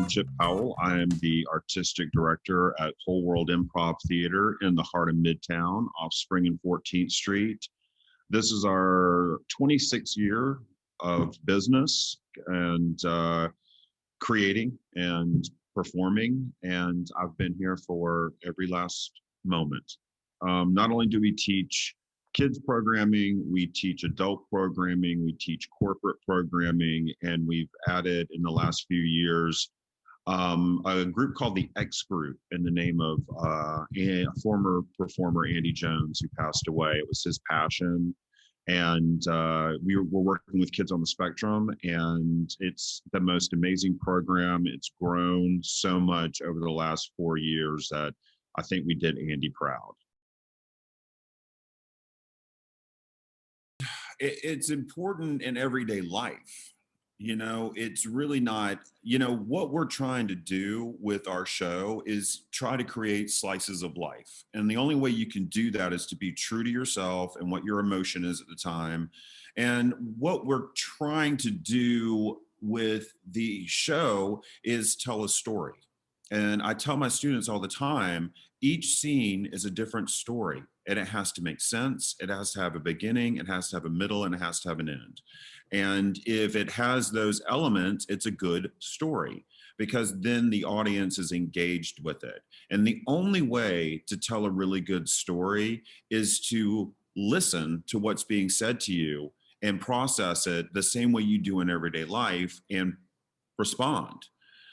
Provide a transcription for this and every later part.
Chip Powell. I am the artistic director at Whole World Improv Theater in the heart of Midtown, off Spring and 14th Street. This is our 26th year of business and creating and performing, and I've been here for every last moment. Not only do we teach kids programming, we teach adult programming, we teach corporate programming, and we've added in the last few years a group called the X Group in the name of a former performer, Andy Jones, who passed away. It was his passion. And we're working with kids on the spectrum, and it's the most amazing program. It's grown so much over the last 4 years that I think we did Andy proud. It's important in everyday life. You know, it's really not, what we're trying to do with our show is try to create slices of life. And the only way you can do that is to be true to yourself and what your emotion is at the time. And what we're trying to do with the show is tell a story. And I tell my students all the time, each scene is a different story, and it has to make sense. It has to have a beginning, it has to have a middle, and it has to have an end. And if it has those elements, it's a good story, because then the audience is engaged with it. And the only way to tell a really good story is to listen to what's being said to you and process it the same way you do in everyday life and respond.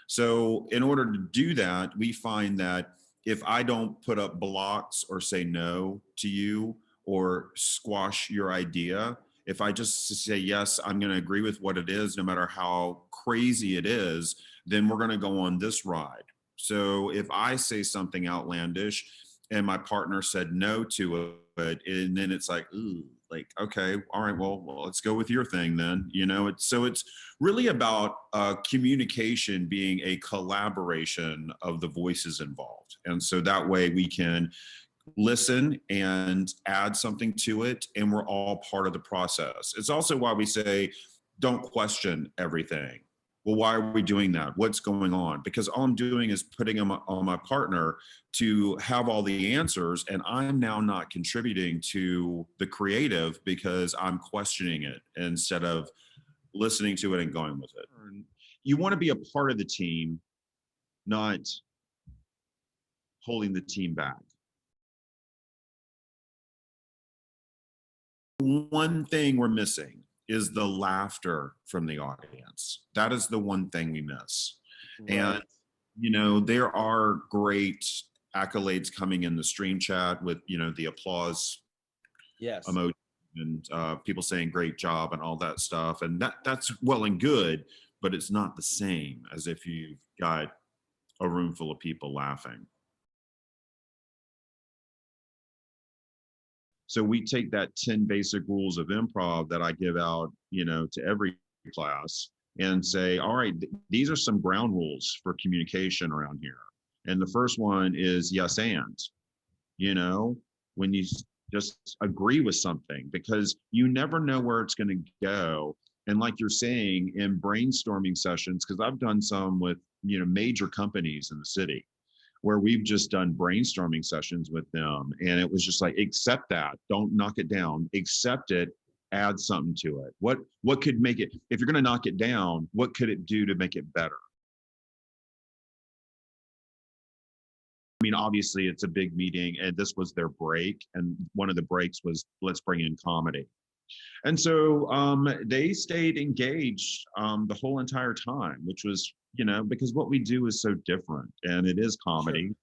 So in order to do that, we find that if I don't put up blocks or say no to you or squash your idea, if I just say, yes, I'm going to agree with what it is, no matter how crazy it is, then we're going to go on this ride. So if I say something outlandish and my partner said no to it, and then it's like, ooh, like, okay, all right, well, let's go with your thing then. It's really about communication being a collaboration of the voices involved. And so that way we can listen and add something to it, and we're all part of the process. It's also why we say, don't question everything. Well, why are we doing that? What's going on? Because all I'm doing is putting them on my partner to have all the answers, and I'm now not contributing to the creative because I'm questioning it instead of listening to it and going with it. You want to be a part of the team, not holding the team back. One thing we're missing is the laughter from the audience. That is the one thing we miss. Right. And, there are great accolades coming in the stream chat with, the applause emoji and people saying great job and all that stuff. And that's well and good, but it's not the same as if you've got a room full of people laughing. So we take that 10 basic rules of improv that I give out, to every class and say, all right, these are some ground rules for communication around here. And the first one is yes and, when you just agree with something, because you never know where it's going to go. And like you're saying, in brainstorming sessions, because I've done some with, major companies in the city, where we've just done brainstorming sessions with them. And it was just like, accept that, don't knock it down, accept it, add something to it. What could make it, if you're going to knock it down, what could it do to make it better? I mean, obviously it's a big meeting, and this was their break. And one of the breaks was, let's bring in comedy. And so they stayed engaged the whole entire time, which was, because what we do is so different, and it is comedy.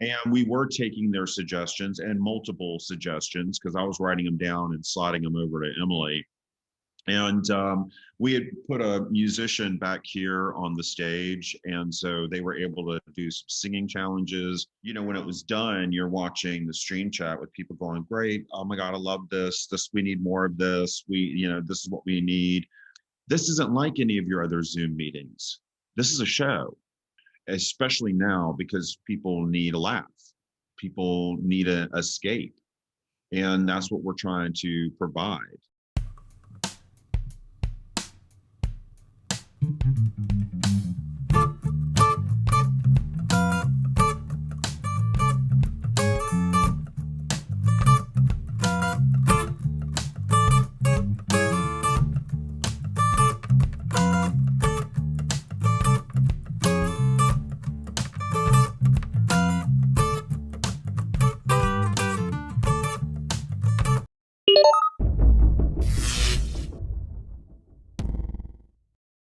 Sure. And we were taking their suggestions, and multiple suggestions, because I was writing them down and sliding them over to Emily. And we had put a musician back here on the stage, and so they were able to do some singing challenges. When it was done, you're watching the stream chat with people going, great, oh my God, I love this, we need more of this, this is what we need. This isn't like any of your other Zoom meetings. This is a show, especially now, because people need a laugh. People need an escape. And that's what we're trying to provide.